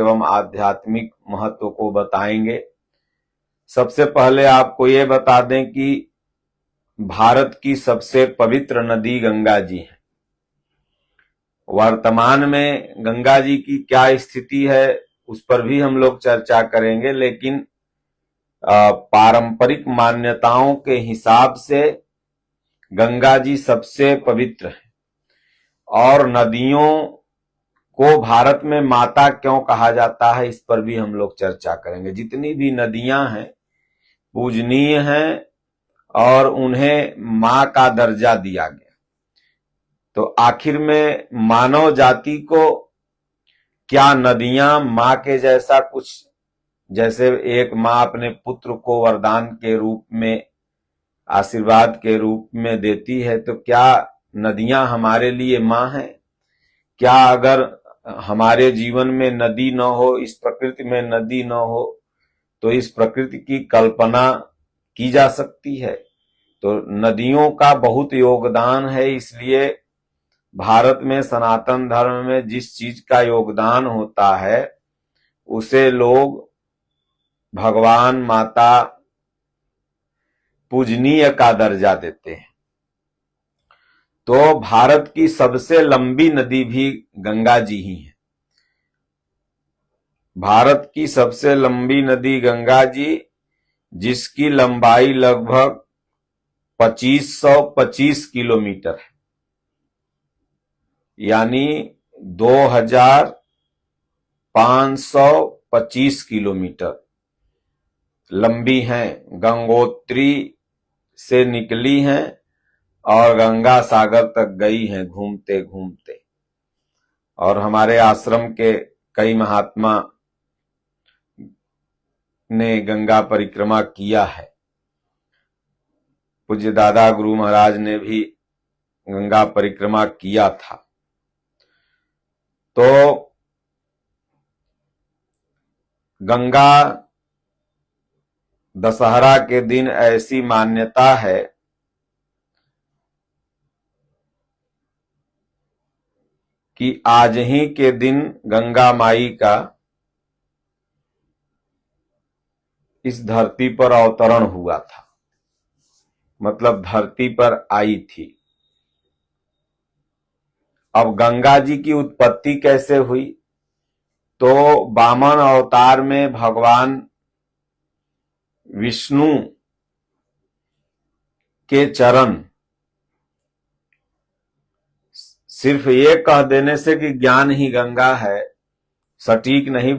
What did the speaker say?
एवं आध्यात्मिक महत्व को बताएंगे। सबसे पहले आपको ये बता दें कि भारत की सबसे पवित्र नदी गंगा जी है। वर्तमान में गंगा जी की क्या स्थिति है उस पर भी हम लोग चर्चा करेंगे, लेकिन पारंपरिक मान्यताओं के हिसाब से गंगा जी सबसे पवित्र है। और नदियों को भारत में माता क्यों कहा जाता है इस पर भी हम लोग चर्चा करेंगे। जितनी भी नदियां हैं पूजनीय हैं और उन्हें मां का दर्जा दिया गया। तो आखिर में मानव जाति को क्या नदियां मां के जैसा कुछ, जैसे एक मां अपने पुत्र को वरदान के रूप में, आशीर्वाद के रूप में देती है, तो क्या नदियां हमारे लिए मां हैं? क्या अगर हमारे जीवन में नदी न हो, इस प्रकृति में नदी न हो, तो इस प्रकृति की कल्पना की जा सकती है? तो नदियों का बहुत योगदान है। इसलिए भारत में सनातन धर्म में जिस चीज का योगदान होता है उसे लोग भगवान, माता, पूजनीय का दर्जा देते हैं। तो भारत की सबसे लंबी नदी भी गंगा जी ही है। भारत की सबसे लंबी नदी गंगा जी, जिसकी लंबाई लगभग 2525 किलोमीटर है, यानी 2525 किलोमीटर लंबी हैं। गंगोत्री से निकली हैं और गंगा सागर तक गई हैं घूमते घूमते। और हमारे आश्रम के कई महात्मा ने गंगा परिक्रमा किया है। पूज्य दादा गुरु महाराज ने भी गंगा परिक्रमा किया था। तो गंगा दशहरा के दिन ऐसी मान्यता है कि आज ही के दिन गंगा माई का इस धरती पर अवतरण हुआ था, मतलब धरती पर आई थी। अब गंगा जी की उत्पत्ति कैसे हुई? तो वामन अवतार में भगवान विष्णु के चरण, सिर्फ ये कह देने से कि ज्ञान ही गंगा है सटीक नहीं